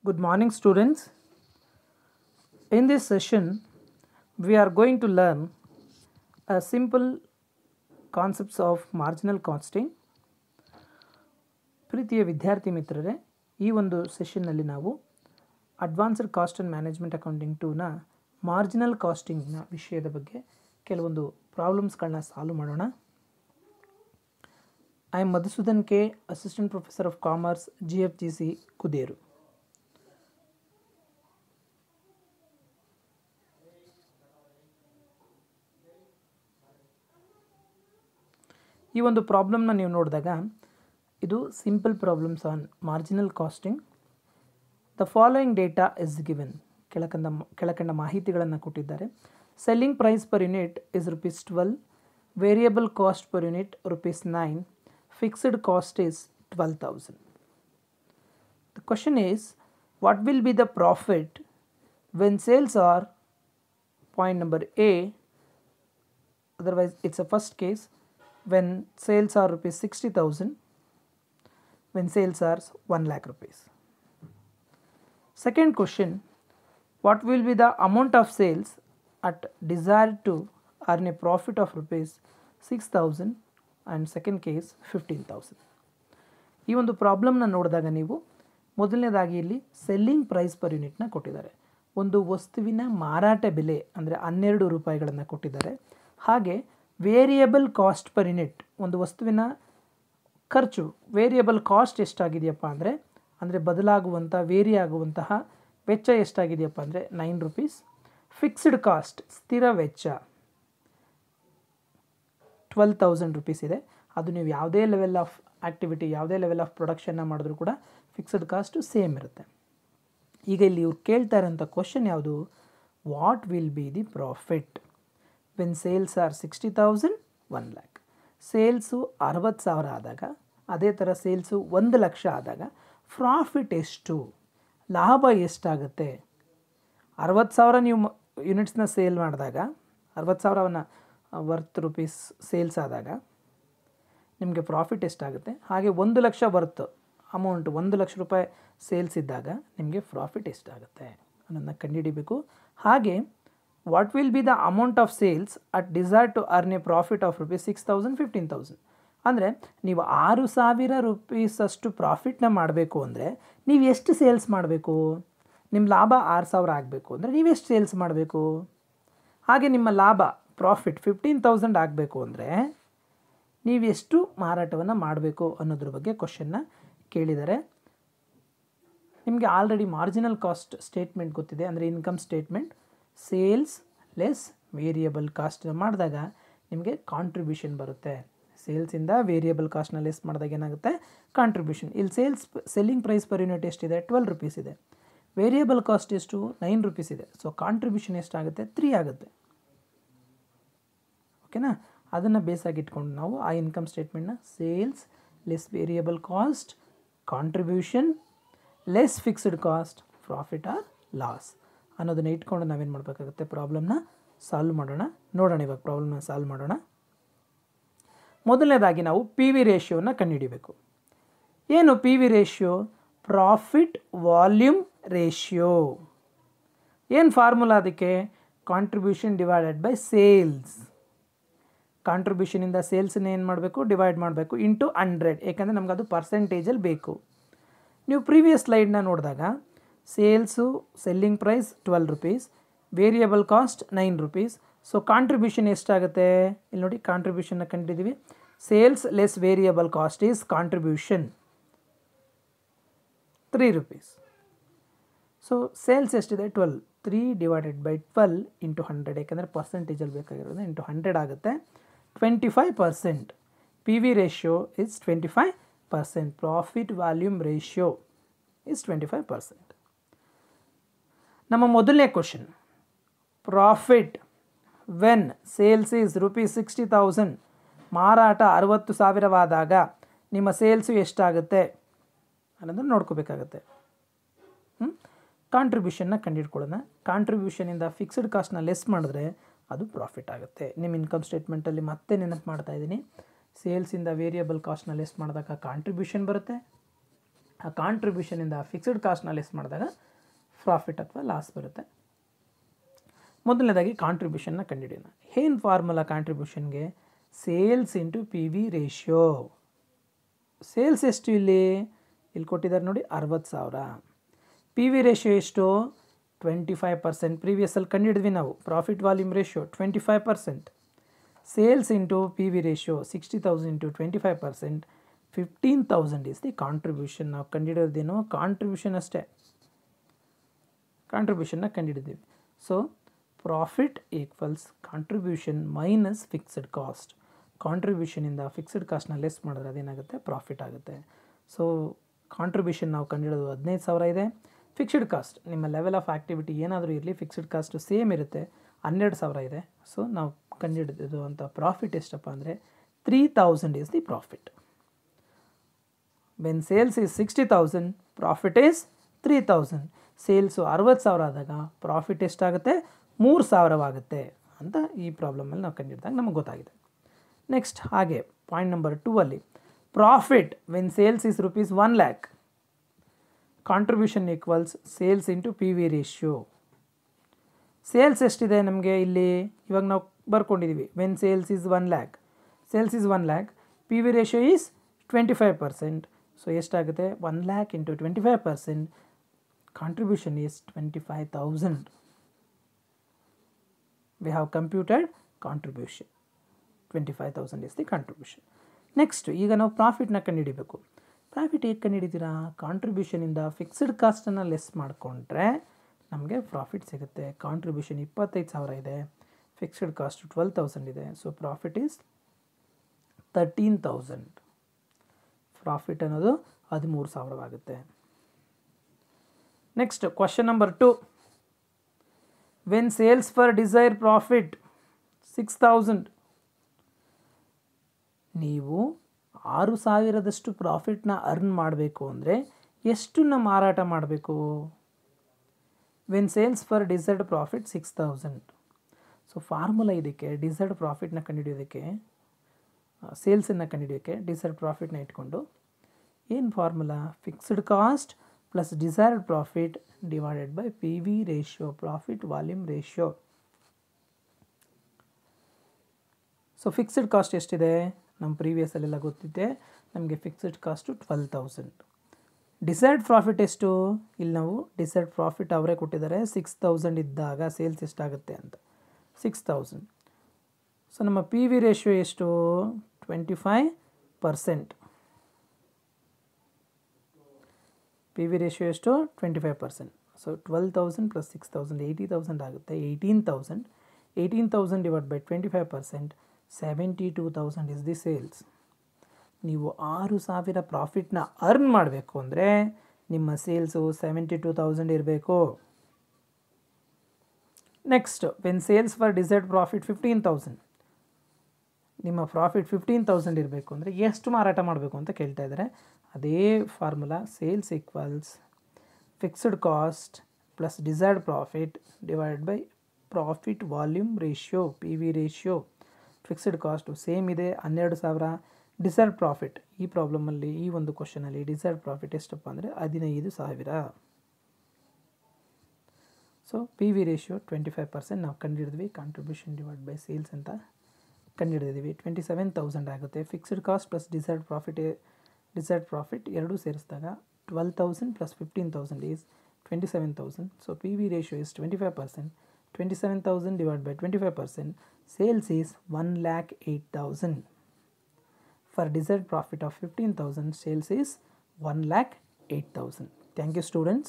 Good morning, students. In this session, we are going to learn a simple concepts of marginal costing. ಪ್ರೀತಿಯ ವಿದ್ಯಾರ್ಥಿ ಮಿತ್ರರೇ, ಈ ಒಂದು ಸೆಷನ್ನಲ್ಲಿ ನಾವು advanced cost and management accounting 2ನ ಮಾರ್ಜಿನಲ್ ಕಾಸ್ಟಿಂಗ್ನ ವಿಷಯದ ಬಗ್ಗೆ ಕೆಲವೊಂದು ಪ್ರಾಬ್ಲಮ್ಸ್ಗಳನ್ನ ಸಾಲ್ವ್ ಮಾಡೋಣ. I am Madhusudan K, assistant professor of commerce, GFGC, Kuderu. ಈ ಒಂದು ಪ್ರಾಬ್ಲಮ್ನ ನೀವು ನೋಡಿದಾಗ ಇದು simple problems on marginal costing. The following data is given. ಕೆಳಕಂಡ ಮಾಹಿತಿಗಳನ್ನು ಕೊಟ್ಟಿದ್ದಾರೆ. Selling price per unit is ₹12, variable cost per unit ₹9, fixed cost is 12,000. The question is, what will be the profit when sales are, point number A, otherwise it's a first case, when sales are ₹60,000, when sales are 1 lakh rupees. Second question, what will be the amount of sales at desired to earn a profit of ₹6,000, and second case 15,000. ಈ ಒಂದು ಪ್ರಾಬ್ಲಮ್ನ ನೋಡಿದಾಗ ನೀವು ಮೊದಲನೇದಾಗಿ ಇಲ್ಲಿ selling price per ಯೂನಿಟ್ನ ಕೊಟ್ಟಿದ್ದಾರೆ. ಒಂದು ವಸ್ತುವಿನ ಮಾರಾಟ ಬೆಲೆ ಅಂದರೆ ₹12 ಕೊಟ್ಟಿದ್ದಾರೆ. ಹಾಗೆ ವೇರಿಯಬಲ್ ಕಾಸ್ಟ್ ಪರ್ ಯೂನಿಟ್, ಒಂದು ವಸ್ತುವಿನ ಖರ್ಚು ವೇರಿಯಬಲ್ ಕಾಸ್ಟ್ ಎಷ್ಟಾಗಿದೆಯಪ್ಪ ಅಂದರೆ ಬದಲಾಗುವಂಥ ವೇರಿ ಆಗುವಂತಹ ವೆಚ್ಚ ಎಷ್ಟಾಗಿದೆಯಪ್ಪ ಅಂದರೆ ₹9. ಫಿಕ್ಸ್ಡ್ ಕಾಸ್ಟ್ ಸ್ಥಿರ ವೆಚ್ಚ ₹12,000 ಇದೆ. ಅದು ನೀವು ಯಾವುದೇ ಲೆವೆಲ್ ಆಫ್ ಆ್ಯಕ್ಟಿವಿಟಿ, ಯಾವುದೇ ಲೆವೆಲ್ ಆಫ್ ಪ್ರೊಡಕ್ಷನ್ನ ಮಾಡಿದ್ರೂ ಕೂಡ ಫಿಕ್ಸ್ಡ್ ಕಾಸ್ಟು ಸೇಮ್ ಇರುತ್ತೆ. ಈಗ ಇಲ್ಲಿ ಇವ್ರು ಕೇಳ್ತಾ ಇರೋಂಥ ಕ್ವಶನ್ ಯಾವುದು? What will be the profit when sales are 60,000, 1 lakh. Sales 60,000 ಆದಾಗ, ಅದೇ ಥರ ಸೇಲ್ಸು 1 ಲಕ್ಷ ಆದಾಗ ಪ್ರಾಫಿಟ್ ಎಷ್ಟು, ಲಾಭ ಎಷ್ಟಾಗುತ್ತೆ? 60,000 ನೀವು ಯೂನಿಟ್ಸ್ನ ಸೇಲ್ ಮಾಡಿದಾಗ, 60,000 ವರ್ತ್ ರುಪೀಸ್ ಸೇಲ್ಸ್ ಆದಾಗ ನಿಮಗೆ ಪ್ರಾಫಿಟ್ ಎಷ್ಟಾಗುತ್ತೆ? ಹಾಗೆ 1 ಲಕ್ಷ ವರ್ತ್ ಅಮೌಂಟ್, 1 ಲಕ್ಷ ರೂಪಾಯಿ ಸೇಲ್ಸ್ ಇದ್ದಾಗ ನಿಮಗೆ ಪ್ರಾಫಿಟ್ ಎಷ್ಟಾಗುತ್ತೆ ಅನ್ನೋದನ್ನ ಕಂಡುಹಿಡಿಬೇಕು. ಹಾಗೆ what will be the amount of sales at desire to earn a profit of ₹6,000, 15,000. ಅಂದರೆ ನೀವು ₹6,000 ಅಷ್ಟು ಪ್ರಾಫಿಟ್ನ ಮಾಡಬೇಕು ಅಂದರೆ ನೀವು ಎಷ್ಟು ಸೇಲ್ಸ್ ಮಾಡಬೇಕು? ನಿಮ್ಮ ಲಾಭ 6,000 ಆಗಬೇಕು ಅಂದರೆ ನೀವು ಎಷ್ಟು ಸೇಲ್ಸ್ ಮಾಡಬೇಕು? ಹಾಗೆ ನಿಮ್ಮ ಲಾಭ ಪ್ರಾಫಿಟ್ 15,000 ಆಗಬೇಕು ಅಂದರೆ ನೀವು ಎಷ್ಟು ಮಾರಾಟವನ್ನು ಮಾಡಬೇಕು ಅನ್ನೋದ್ರ ಬಗ್ಗೆ ಕ್ವಶನ್ನ ಕೇಳಿದ್ದಾರೆ. ನಿಮಗೆ ಆಲ್ರೆಡಿ ಮಾರ್ಜಿನಲ್ ಕಾಸ್ಟ್ ಸ್ಟೇಟ್ಮೆಂಟ್ ಗೊತ್ತಿದೆ, ಅಂದರೆ income statement. Sales less variable cost ಮಾಡಿದಾಗ ನಿಮಗೆ ಕಾಂಟ್ರಿಬ್ಯೂಷನ್ ಬರುತ್ತೆ. ಸೇಲ್ಸಿಂದ ವೇರಿಯಬಲ್ ಕಾಸ್ಟ್ನ ಲೆಸ್ ಮಾಡಿದಾಗ ಏನಾಗುತ್ತೆ? ಕಾಂಟ್ರಿಬ್ಯೂಷನ್. ಇಲ್ಲಿ ಸೆಲ್ಲಿಂಗ್ ಪ್ರೈಸ್ ಪರ್ ಯೂನಿಟ್ ಎಷ್ಟಿದೆ? ₹12 ಇದೆ. ವೇರಿಯಬಲ್ ಕಾಸ್ಟ್ ಎಷ್ಟು? ₹9 ಇದೆ. ಸೊ ಕಾಂಟ್ರಿಬ್ಯೂಷನ್ ಎಷ್ಟಾಗುತ್ತೆ? 3 ಆಗುತ್ತೆ. ಓಕೆನಾ? ಅದನ್ನು ಬೇಸಾಗಿ ಇಟ್ಕೊಂಡು ನಾವು ಆ ಇನ್ಕಮ್ ಸ್ಟೇಟ್ಮೆಂಟ್ನ sales less variable cost, contribution less fixed cost, profit or loss ಅನ್ನೋದನ್ನು ಇಟ್ಕೊಂಡು ನಾವೇನು ಮಾಡಬೇಕಾಗುತ್ತೆ? ಪ್ರಾಬ್ಲಮ್ನ ಸಾಲ್ವ್ ಮಾಡೋಣ. ನೋಡೋಣ, ಇವಾಗ ಪ್ರಾಬ್ಲಮ್ನ ಸಾಲ್ವ್ ಮಾಡೋಣ. ಮೊದಲನೇದಾಗಿ ನಾವು PV ರೇಷಿಯೋನ ಕಂಡುಹಿಡಿಬೇಕು. ಏನು PV ratio? Profit volume ratio. ಏನು ಫಾರ್ಮುಲಾ ಅದಕ್ಕೆ? Contribution divided by sales. ಕಾಂಟ್ರಿಬ್ಯೂಷನಿಂದ ಸೇಲ್ಸನ್ನ ಏನು ಮಾಡಬೇಕು? ಡಿವೈಡ್ ಮಾಡಬೇಕು ಇಂಟು 100, ಏಕೆಂದರೆ ನಮ್ಗೆ ಅದು ಪರ್ಸೆಂಟೇಜಲ್ಲಿ ಬೇಕು. ನೀವು ಪ್ರೀವಿಯಸ್ ಸ್ಲೈಡ್ನ ನೋಡಿದಾಗ sales selling price ₹12, variable cost ₹9. So contribution ಎಷ್ಟಾಗುತ್ತೆ? ಇಲ್ಲಿ ನೋಡಿ, ಕಾಂಟ್ರಿಬ್ಯೂಷನ್ನ ಕಂಡಿದ್ದೀವಿ. Sales less variable cost is contribution ₹3. So sales ಎಷ್ಟಿದೆ? 12. 3 ಡಿವೈಡೆಡ್ ಬೈ 12 ಇಂಟು 100, ಯಾಕೆಂದರೆ ಪರ್ಸೆಂಟೇಜಲ್ಲಿ ಬೇಕಾಗಿರೋದು ಇಂಟು 100 ಆಗುತ್ತೆ. 25%. PV ratio is 25%. Profit volume ratio is 25%. ನಮ್ಮ ಮೊದಲನೇ question, profit when sales is ₹60,000, ಮಾರಾಟ 60,000 ಆದಾಗ ನಿಮ್ಮ ಸೇಲ್ಸು ಎಷ್ಟಾಗುತ್ತೆ ಅನ್ನೋದನ್ನು ನೋಡ್ಕೋಬೇಕಾಗತ್ತೆ. ಕಾಂಟ್ರಿಬ್ಯೂಷನ್ನ ಕಂಡುಹಿಡ್ಕೊಳ್ಳೋಣ. ಕಾಂಟ್ರಿಬ್ಯೂಷನಿಂದ ಫಿಕ್ಸ್ಡ್ ಕಾಸ್ಟ್ನ ಲೆಸ್ ಮಾಡಿದ್ರೆ ಅದು ಪ್ರಾಫಿಟ್ ಆಗುತ್ತೆ. ನಿಮ್ಮ ಇನ್ಕಮ್ ಸ್ಟೇಟ್ಮೆಂಟಲ್ಲಿ ಮತ್ತೆ ನೆನಪು ಮಾಡ್ತಾ ಇದ್ದೀನಿ. ಸೇಲ್ಸಿಂದ ವೇರಿಯಬಲ್ ಕಾಸ್ಟ್ನ ಲೆಸ್ ಮಾಡಿದಾಗ ಕಾಂಟ್ರಿಬ್ಯೂಷನ್ ಬರುತ್ತೆ. ಆ ಕಾಂಟ್ರಿಬ್ಯೂಷನಿಂದ ಫಿಕ್ಸ್ಡ್ ಕಾಸ್ಟ್ನ ಲೆಸ್ ಮಾಡಿದಾಗ ಪ್ರಾಫಿಟ್ ಅಥವಾ ಲಾಸ್ ಬರುತ್ತೆ. ಮೊದಲನೇದಾಗಿ ಕಾಂಟ್ರಿಬ್ಯೂಷನ್ನ ಕಂಡುಹಿಡಿಯೋಣ. ಏನು ಫಾರ್ಮುಲಾ ಕಾಂಟ್ರಿಬ್ಯೂಷನ್ಗೆ? Sales into P V ratio. Sales ಎಷ್ಟು ಇಲ್ಲಿ ಕೊಟ್ಟಿದ್ದಾರೆ ನೋಡಿ, 60,000. ಪಿ ವಿ ರೇಷಿಯೋ ಎಷ್ಟು? 25%. ಪ್ರೀವಿಯಸ್ಸಲ್ಲಿ ಕಂಡುಹಿಡಿದ್ವಿ ನಾವು. Profit volume ratio 25%. Sales into P V ratio 60,000 into 25%, 15,000 is the contribution. ನಾವು ಕಂಡುಹಿಡಿಯೋದೇನೋ ಕಾಂಟ್ರಿಬ್ಯೂಷನ್ ಅಷ್ಟೇ, ಕಾಂಟ್ರಿಬ್ಯೂಷನ್ನ ಕಂಡುಹಿಡಿದೀವಿ. So profit equals contribution minus fixed cost. ಕಾಂಟ್ರಿಬ್ಯೂಷನಿಂದ ಫಿಕ್ಸ್ಡ್ ಕಾಸ್ಟ್ನ ಲೆಸ್ ಮಾಡಿದ್ರೆ ಅದೇನಾಗುತ್ತೆ? ಪ್ರಾಫಿಟ್ ಆಗುತ್ತೆ. ಸೊ ಕಾಂಟ್ರಿಬ್ಯೂಷನ್ ನಾವು ಕಂಡುಹಿಡೋದು 15,000 ಇದೆ. ಫಿಕ್ಸ್ಡ್ ಕಾಸ್ಟ್ ನಿಮ್ಮ ಲೆವೆಲ್ ಆಫ್ ಆ್ಯಕ್ಟಿವಿಟಿ ಏನಾದರೂ ಇರಲಿ, ಫಿಕ್ಸ್ಡ್ ಕಾಸ್ಟು ಸೇಮ್ ಇರುತ್ತೆ, 12,000 ಇದೆ. ಸೊ ನಾವು ಕಂಡುಹಿಡಿದು ಅಂತ ಪ್ರಾಫಿಟ್ ಎಷ್ಟಪ್ಪ ಅಂದರೆ 3,000 is the profit. When sales is 60,000, profit is 3,000. Sales 60,000 ಆದಾಗ ಪ್ರಾಫಿಟ್ ಎಷ್ಟಾಗುತ್ತೆ? 3,000 ಆಗುತ್ತೆ ಅಂತ ಈ ಪ್ರಾಬ್ಲಮಲ್ಲಿ ನಾವು ಕಂಡುಹಿಡಿದಾಗ ನಮಗೆ ಗೊತ್ತಾಗಿದೆ. ನೆಕ್ಸ್ಟ್ ಹಾಗೆ ಪಾಯಿಂಟ್ ನಂಬರ್ 2 ಅಲ್ಲಿ profit when sales is rupees 1 lakh, contribution equals sales into P V ratio. Sales ಎಷ್ಟಿದೆ ನಮಗೆ ಇಲ್ಲಿ ಇವಾಗ ನಾವು ಬರ್ಕೊಂಡಿದ್ದೀವಿ. When sales is 1 lakh, sales is 1 lakh, P V ratio is 25%. So ಎಷ್ಟಾಗುತ್ತೆ? 1 lakh into 25%, contribution is 25,000. We have computed contribution. 25,000 is the contribution. Next ಈಗ ನಾವು ಪ್ರಾಫಿಟ್ನ ಕಂಡುಹಿಡಿಬೇಕು. ಪ್ರಾಫಿಟ್ ಹೇಗೆ ಕಂಡುಹಿಡಿತೀರಾ? ಕಾಂಟ್ರಿಬ್ಯೂಷನಿಂದ ಫಿಕ್ಸ್ಡ್ ಕಾಸ್ಟನ್ನು ಲೆಸ್ ಮಾಡಿಕೊಂಡ್ರೆ ನಮಗೆ ಪ್ರಾಫಿಟ್ ಸಿಗುತ್ತೆ. ಕಾಂಟ್ರಿಬ್ಯೂಷನ್ 25,000 ಇದೆ, ಫಿಕ್ಸ್ಡ್ ಕಾಸ್ಟ್ 12,000 ಇದೆ. So profit is 13,000. ಪ್ರಾಫಿಟ್ ಅನ್ನೋದು 13,000 ಆಗುತ್ತೆ. Next question number 2. When sales for desire profit 6,000, ನೀವು 6,000ದಷ್ಟು ಪ್ರಾಫಿಟ್ನ ಅರ್ನ್ ಮಾಡಬೇಕು ಅಂದರೆ ಎಷ್ಟನ್ನ ಮಾರಾಟ ಮಾಡಬೇಕು? When sales for desired profit 6,000. So formula ಇದಕ್ಕೆ ಡಿಸೈರ್ಡ್ ಪ್ರಾಫಿಟ್ನ ಕಂಡುಹಿಡಿಯೋದಕ್ಕೆ, ಸೇಲ್ಸನ್ನು ಕಂಡುಹಿಡಿಯೋಕ್ಕೆ ಡಿಸೈರ್ಡ್ ಪ್ರಾಫಿಟ್ನ ಇಟ್ಕೊಂಡು ಏನು formula? Fixed cost plus desired profit divided by P V ratio, profit volume ratio. So fixed cost ಎಷ್ಟಿದೆ? ನಮ್ಮ ಪ್ರೀವಿಯಸ್ಸಲ್ಲೆಲ್ಲ ಗೊತ್ತಿದೆ ನಮಗೆ. Fixed cost 12,000. ಡಿಸೈರ್ಡ್ ಪ್ರಾಫಿಟ್ ಎಷ್ಟು? ಇಲ್ಲಿ ನಾವು ಡಿಸೈರ್ಡ್ ಪ್ರಾಫಿಟ್ ಅವರೇ ಕೊಟ್ಟಿದ್ದಾರೆ. 6,000 ಇದ್ದಾಗ ಸೇಲ್ಸ್ ಎಷ್ಟಾಗುತ್ತೆ ಅಂತ, 6,000. ಸೊ ನಮ್ಮ ಪಿ ವಿ ರೇಷಿಯೋ ಎಷ್ಟು? 25%. ಪಿ ವಿ ರೇಷಿಯೋ ಎಷ್ಟು? 25%. ಸೊ 12,000 ಪ್ಲಸ್ 6,000 80,000 ಆಗುತ್ತೆ. 18,000. 18,000 divide by 25%, 72,000 is the sales. ನೀವು 6,000 ಪ್ರಾಫಿಟ್ನ ಅರ್ನ್ ಮಾಡಬೇಕು ಅಂದರೆ ನಿಮ್ಮ ಸೇಲ್ಸು 72,000 ಇರಬೇಕು. Next when sales for desired profit 15,000, ನಿಮ್ಮ ಪ್ರಾಫಿಟ್ 15,000 ಇರಬೇಕು ಅಂದರೆ ಎಷ್ಟು ಮಾರಾಟ ಮಾಡಬೇಕು ಅಂತ ಕೇಳ್ತಾ ಇದ್ದಾರೆ. ಅದೇ formula, sales equals fixed cost plus desired profit divide by profit volume ratio, P V ratio. Fixed cost same ಇದೆ 12,000. ಡಿಸೈರ್ಡ್ ಪ್ರಾಫಿಟ್ ಈ ಪ್ರಾಬ್ಲಮಲ್ಲಿ, ಈ ಒಂದು ಕ್ವಶನಲ್ಲಿ ಡಿಸೈರ್ಡ್ ಪ್ರಾಫಿಟ್ ಎಷ್ಟಪ್ಪ ಅಂದರೆ 15,000. ಸೊ ಪಿ ವಿ ರೇಷಿಯೋ 25% ನಾವು ಕಂಡುಹಿಡಿದ್ವಿ. ಕಾಂಟ್ರಿಬ್ಯೂಷನ್ ಡಿವೈಡ್ ಬೈ ಸೇಲ್ಸ್ ಅಂತ ಕಂಡುಹಿಡಿದಿದ್ದೀವಿ. 27,000 ಆಗುತ್ತೆ. Fixed cost plus desired profit ಎರಡೂ ಸೇರಿಸಿದಾಗ 12,000 plus 15,000 is 27,000. So P V ratio is 25%. 27,000 divided by 25%, sales is 1,08,000. For desired profit of 15,000, sales is 1,08,000. Thank you, students.